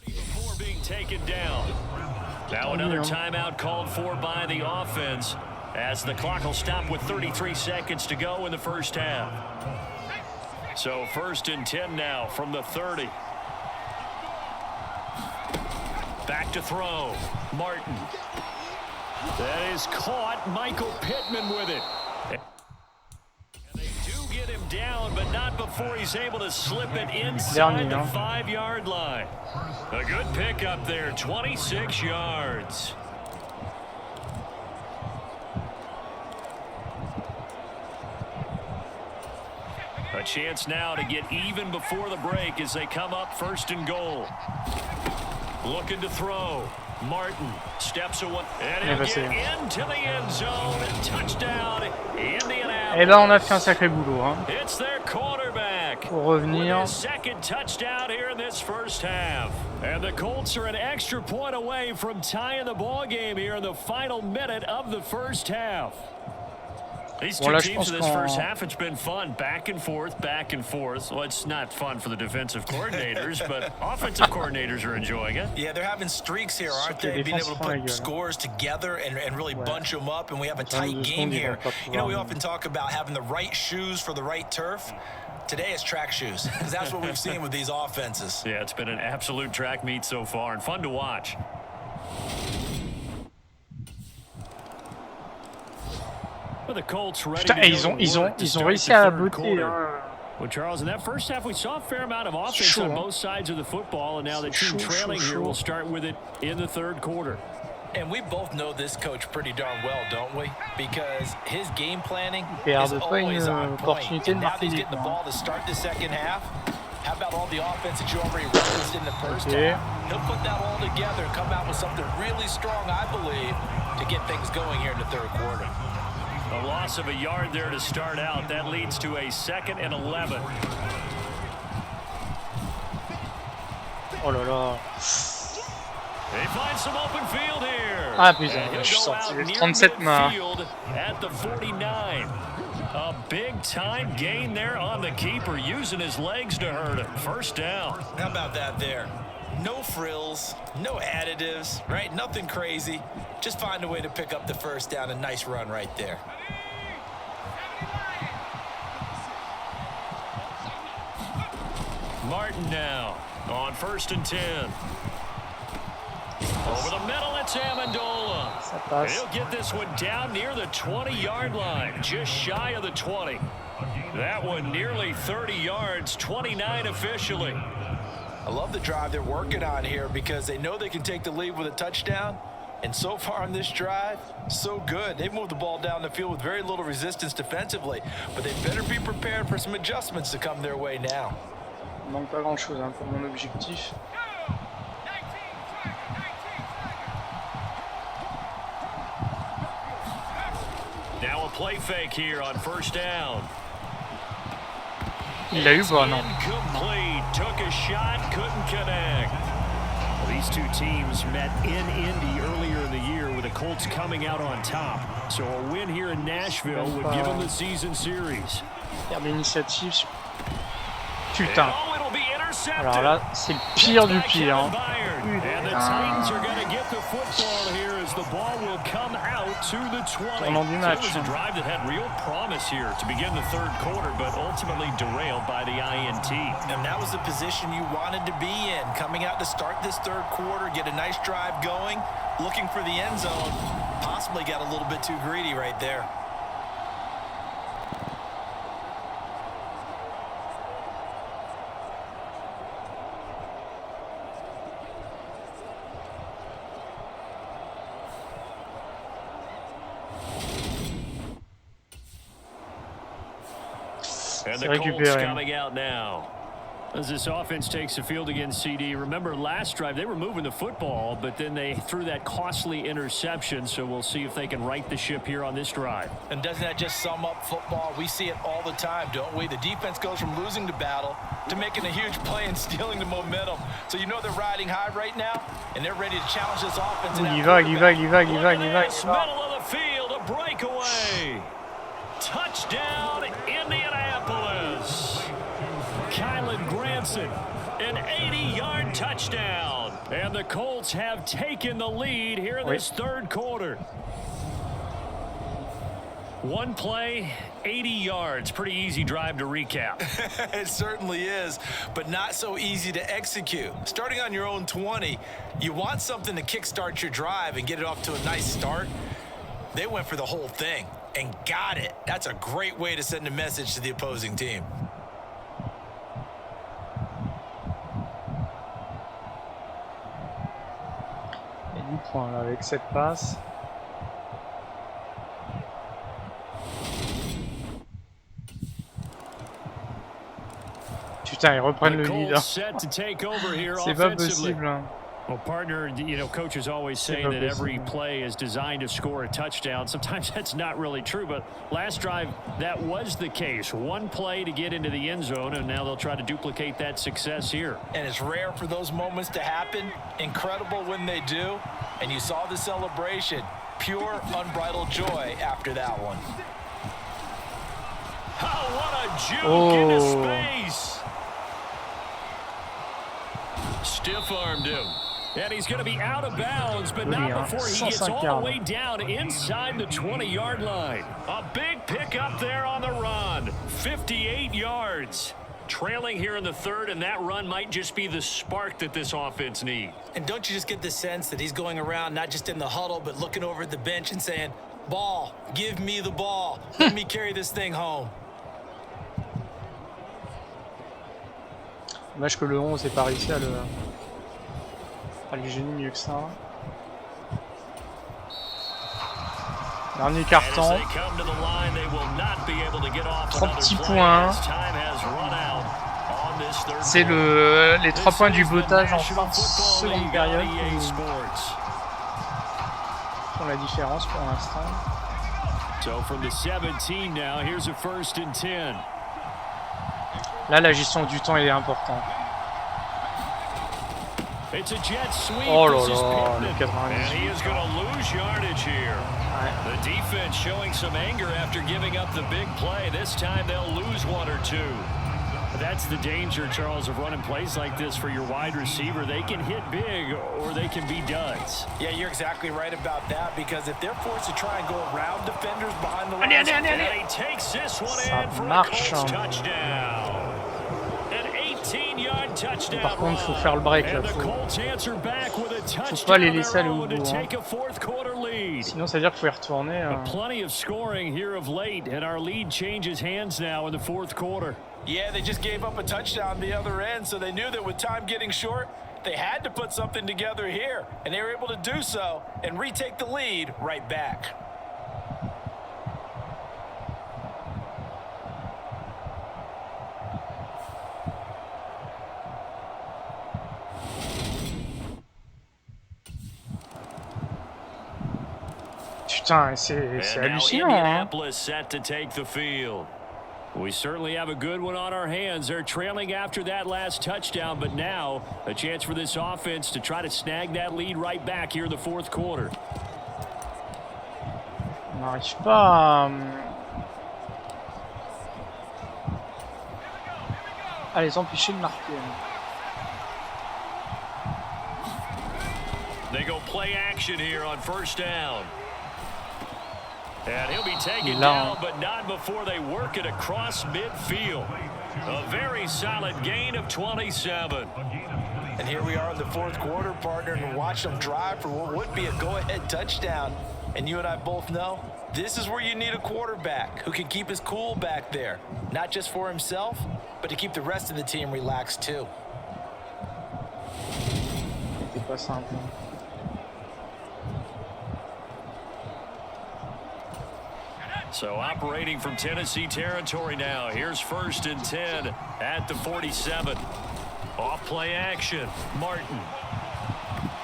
D: before being taken down. Now another timeout called for by the offense as the clock will stop with 33 seconds to go in the first half. So 1st and 10 now from the 30. Back to throw. Martin. That is caught. Michael Pittman with it. And they do get him down, but not before he's able to slip it inside the 5-yard line. A good pickup there, 26 yards. A chance now to get even before the break as they come up 1st and goal. Looking to throw. Martin steps away. And he'll get into the end zone. Touchdown, Indianapolis.
B: Et ben on a fait un sacré boulot. Hein.
D: It's their quarterback.
B: Pour revenir.
D: Second touchdown here in this first half. And the Colts are an extra point away from tying the ball game here in the final minute of the first half. These two teams in this first half, it's been fun. Back and forth, back and forth. Well, it's not fun for the defensive coordinators, but offensive coordinators are enjoying it.
E: Yeah, they're having streaks here, aren't they? Being able to put scores together and really bunch them up, and we have a tight game here. You know, we often talk about having the right shoes for the right turf. Today it's track shoes, because that's what we've seen with these offenses.
D: Yeah, it's been an absolute track meet so far, and fun to watch.
B: Putain, ils ont réussi à bloquer.
D: Well, Charles, in that first half, we saw a fair amount of offense on both sides of the football, and now the team trailing here will start with it in the third quarter.
E: And we both know this coach pretty darn well, don't we? Because his game planning is always on point. And now he's getting the ball to start the second half. How about all the offense that you already referenced in the first half? He'll put that all together and come out with something really strong, I believe, to get things going here in the third quarter.
D: A loss of a yard there to start out. That leads to a 2nd and 11.
B: Oh là là.
D: They find some open field here.
B: Ah putain, je suis sorti. 37 ma.
D: At the 49. A big time gain there on the keeper, using his legs to hurt him. First down.
E: How about that there? No frills, no additives, right? Nothing crazy. Just find a way to pick up the first down. A nice run right there.
D: Martin now on 1st and 10. Over the middle, it's Amendola. He'll get this one down near the 20-yard line, just shy of the 20. That one nearly 30 yards, 29 officially.
E: I love the drive they're working on here because they know they can take the lead with a touchdown. And so far on this drive, so good. They've moved the ball down the field with very little resistance defensively. But they better be prepared for some adjustments to come their way now.
B: Il manque pas grand-chose hein, pour mon objectif.
D: Now a play fake here on 1st down.
B: Il l'a eu ou non?
D: Incomplete. Took a shot, couldn't connect. Well, these two teams met in Indy earlier in the year with the Colts coming out on top. So a win here in Nashville would give them the season series.
B: Perdre l'initiative. Putain. Alors là, c'est le pire du pire. Hein. Tournant du match.
D: It was a drive that had real promise here to begin the third quarter, but ultimately derailed by the INT.
E: And that was the position you wanted to be in, coming out to start this third quarter, get a nice drive going, looking for the end zone. Possibly got a little bit too greedy right there.
D: And the Colts coming out now. As this offense takes the field against CD, remember last drive they were moving the football, but then they threw that costly interception, so we'll see if they can right the ship here on this drive.
E: And doesn't that just sum up football? We see it all the time, don't we? The defense goes from losing the battle to making a huge play and stealing the momentum. So you know they're riding high right now, and they're ready to challenge this offense.
B: Il va.
D: Middle of the field, a breakaway. Touchdown, Indianapolis. Kylan Granson, an 80-yard touchdown. And the Colts have taken the lead here in this third quarter. One play, 80 yards. Pretty easy drive to recap.
E: It certainly is, but not so easy to execute. Starting on your own 20, you want something to kickstart your drive and get it off to a nice start. They went for the whole thing and got it. That's a great way to send a message to the opposing team.
B: Et 10 points là, avec cette passe. Putain, ils reprennent le lead. C'est pas possible. Hein.
D: Well, partner, you know, coach is always saying that every play is designed to score a touchdown. Sometimes that's not really true, but last drive, that was the case. One play to get into the end zone, and now they'll try to duplicate that success here.
E: And it's rare for those moments to happen. Incredible when they do. And you saw the celebration. Pure, unbridled joy after that one.
D: Oh, what a juke into space. Stiff-armed him. And he's going to be out of bounds, but not before he gets all the way down inside the 20-yard line. A big pickup there on the run. 58 yards. Trailing here in the third, and that run might just be the spark that this offense needs.
E: And don't you just get the sense that he's going around, not just in the huddle, but looking over at the bench and saying, ball, give me the ball. Let me carry this thing home.
B: Dommage que le 11 n'ait pas réussi à le gêner mieux que ça. Dernier carton. 3 petits points. C'est les 3 points du bottage en fin de seconde période qui font la différence pour l'instant.
D: So from the 17 now, here's a 1st and 10.
B: Là, la gestion du temps est importante.
D: It's a jet sweep.
B: Oh là là, le 98.
D: And he is going to lose yardage here. The defense showing some anger after giving up the big play. This time they'll lose 1 or 2. That's the danger, Charles, of running plays like this for your wide receiver. They can hit big or they can be duds.
E: Yeah, you're exactly right about that, because if they're forced to try and go around defenders behind the line,
D: and he takes this one in for a Colts touchdown.
B: Par contre, il faut faire le break là. Faut pas les laisser aller au bout. Hein. Sinon, ça veut dire qu'il faut y retourner.
D: Plenty of scoring here of late, and our lead changes hands now in the 4th quarter.
E: Yeah, they just gave up a touchdown the other end, so they knew that with time getting short, they had to put something together here, and they were able to do so and retake the lead right back.
B: Putain, c'est hallucinant.
D: Indianapolis set to take the field. We certainly have a good one on our hands. They're trailing after that last touchdown, but now a chance for this offense to try to snag that lead right back here in the 4th quarter.
B: On n'arrive pas à les empêcher de marquer.
D: They go play action here on 1st down. And he'll be taken down, but not before they work it across midfield. A very solid gain of 27.
E: And here we are in the 4th quarter, partner, and watch them drive for what would be a go-ahead touchdown. And you and I both know, this is where you need a quarterback who can keep his cool back there. Not just for himself, but to keep the rest of the team relaxed too.
B: C'est pas simple.
D: So operating from Tennessee territory now. Here's 1st and 10 at the 47. Off play action. Martin.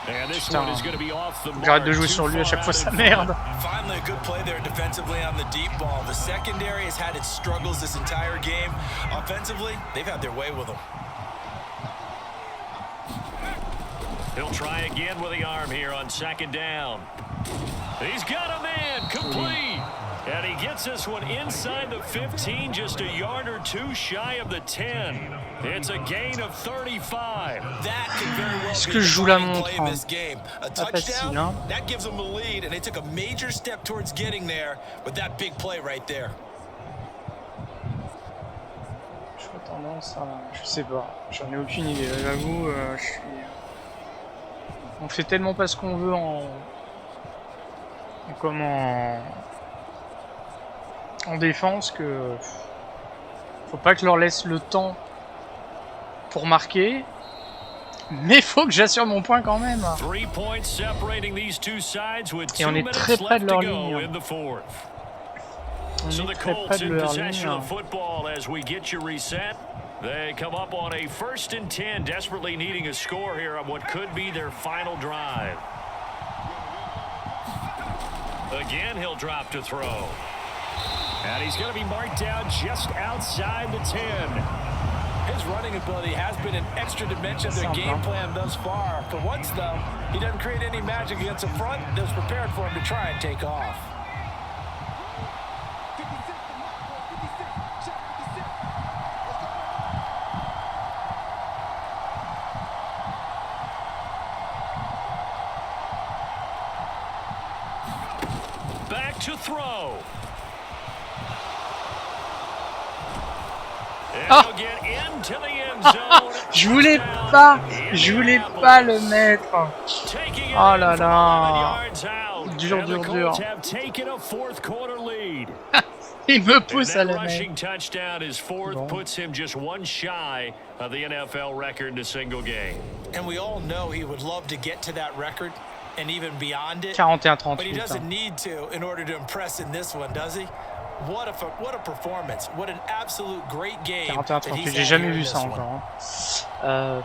D: And this one is going to be off the mark.
B: J'arrête de jouer sur lui à chaque fois, ça merde.
E: Finally, a good play there defensively on the deep ball. The secondary has had its struggles this entire game. Offensively, they've had their way with them.
D: He'll try again with the arm here on 2nd down. He's got a man complete. And he gets this one inside the 15, just a yard or two shy of the 10. It's a gain of 35.
E: That could very well
B: Est-ce
E: be
B: que je
E: the
B: joue la
E: defining
B: montre,
E: play in
B: hein?
E: this game. A
B: Pas facile,
E: touchdown,
B: hein?
E: that gives them the lead, and they took a major step towards getting there with that big play right there.
B: J'aurais tendance à... Je sais pas, j'en ai aucune idée. J'avoue, je suis... On fait tellement pas ce qu'on veut en défense que faut pas que je leur laisse le temps pour marquer, mais faut que j'assure mon point quand même. Et on est très près de leur ligne. On est très près de leur ligne.
D: They come up on a 1st and 10, desperately needing a score here on what could be their final drive. Again, he'll drop to throw. And he's going to be marked down just outside the 10.
E: His running ability has been an extra dimension of their game plan thus far. For once, though, he doesn't create any magic against the front that's prepared for him to try and take off.
D: To throw.
B: Ah, je voulais pas le mettre. Oh là là. Dur. Il me pousse à le mettre.
D: Touchdown is 4th, puts him just one shy of the NFL record in a single game.
E: And we all know he would love to get to that record and even beyond it.
B: 41-38.
E: But he doesn't need to in order to impress in this one, does he? What a performance. What an absolute great game.
B: 41-38, j'ai jamais vu ça encore. Hein.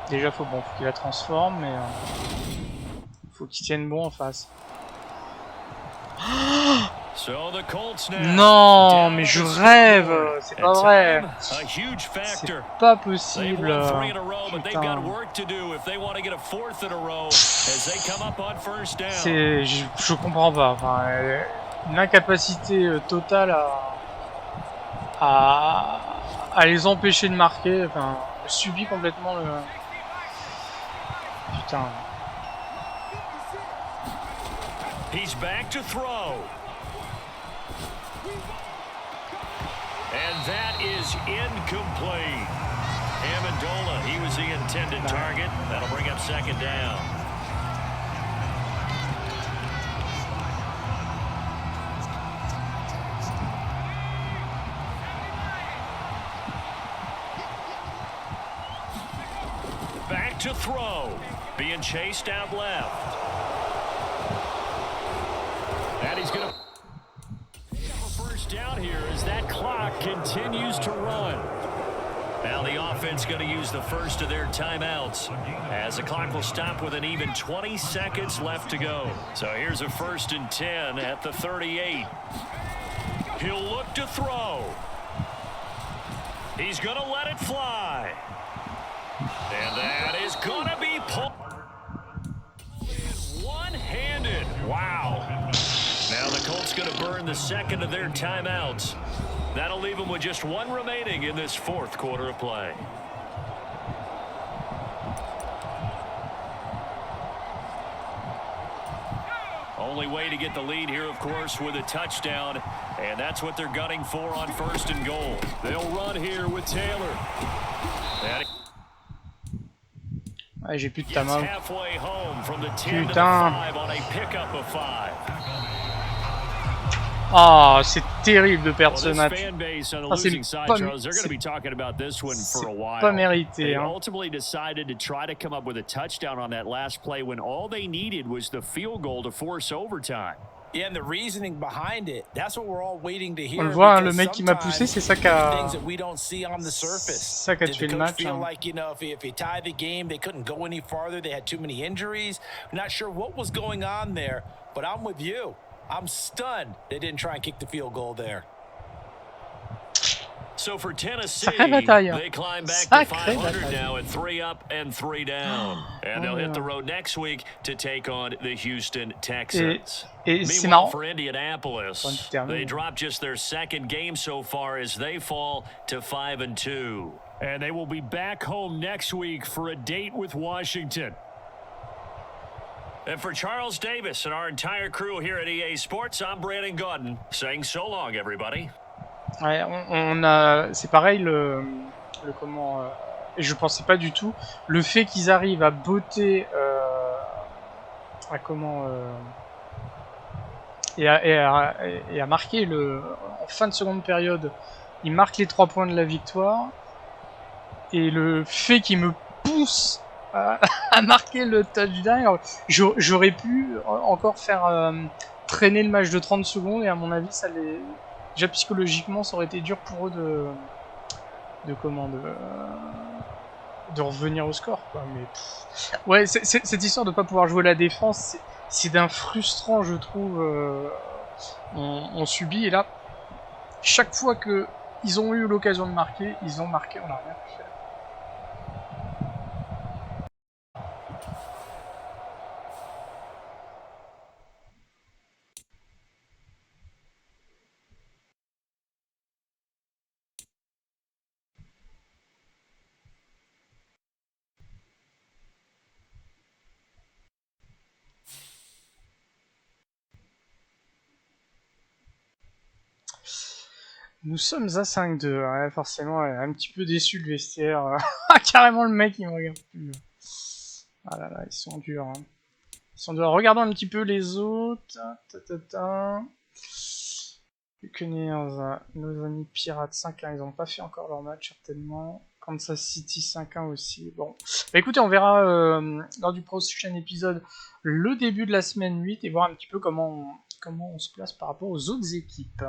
B: Déjà faut qu'il la transforme, mais faut qu'il tienne bon en face. Non, mais je rêve, c'est pas vrai. C'est pas possible. Putain. Je comprends pas. Enfin, une incapacité totale à les empêcher de marquer. Enfin, subit complètement le. Putain.
D: He's back to throw. And that is incomplete. Amendola, he was the intended target. That'll bring up 2nd down. Back to throw. Being chased out left. And he's going to first down here as that clock continues to run. Now the offense going to use the first of their timeouts as the clock will stop with an even 20 seconds left to go. So here's a 1st and 10 at the 38. He'll look to throw. He's going to let it fly. And that is going to be pulled. One-handed. Wow. Now the Colts going to burn the 2nd of their timeouts. That'll leave them with just one remaining in this 4th quarter of play. Only way to get the lead here, of course, with a touchdown. And that's what they're gunning for on 1st and goal. They'll run here with Taylor.
B: Ouais, j'ai plus de tamam.
D: Putain.
B: Oh, c'est terrible de perdre ce match. Ah, c'est pas mérité. Hein.
D: Ultimately decided to try to come up with a touchdown on that last play when all they needed was the field goal to force overtime.
E: Yeah, and the reasoning behind it, that's what we're all waiting to hear.
B: On le voit, hein, le mec qui m'a poussé, c'est ça qui a...
E: things that we don't see on the surface.
B: ça qui a tué le match.
E: Feel like, you know, if he tied the game, they couldn't go any farther. They had too many injuries. I'm not sure what was going on there, but I'm with you. I'm stunned they didn't try and kick the field goal there.
D: So for Tennessee,
B: bataille.
D: they climb back to
B: Sacrée
D: 500
B: bataille.
D: now at 3 up and 3 down. And they'll hit the road next week to take on the Houston Texans.
B: Et c'est
D: Meanwhile,
B: marrant.
D: for Indianapolis, they drop just their second game so far as they fall to 5-2.
H: And they will be back home next week for a date with Washington.
D: And for Charles Davis and our entire crew here at EA Sports, I'm Brandon Gaudin saying so long, everybody.
B: Ouais, on a, c'est pareil comment, et je pensais pas du tout le fait qu'ils arrivent à botter, à comment, et à marquer en fin de seconde période, ils marquent les 3 points de la victoire, et le fait qu'ils me poussent à marquer le touchdown, j'aurais pu encore faire traîner le match de 30 secondes, et à mon avis ça les... Déjà psychologiquement, ça aurait été dur pour eux de revenir au score, quoi. Mais ouais, cette histoire de pas pouvoir jouer la défense, c'est d'un frustrant, je trouve. On subit, et là, chaque fois que ils ont eu l'occasion de marquer, ils ont marqué, on n'a rien pu faire. Nous sommes à 5-2, ouais, forcément, ouais, un petit peu déçu le vestiaire. Carrément le mec il me regarde plus. Ah là là, ils sont durs. Hein. Ils sont durs. Regardons un petit peu les autres. Buccaneers, nos amis Pirates 5-1, ils n'ont pas fait encore leur match certainement. Kansas City 5-1 aussi. Bon, bah, écoutez, on verra lors du prochain épisode le début de la semaine 8 et voir un petit peu comment on se place par rapport aux autres équipes.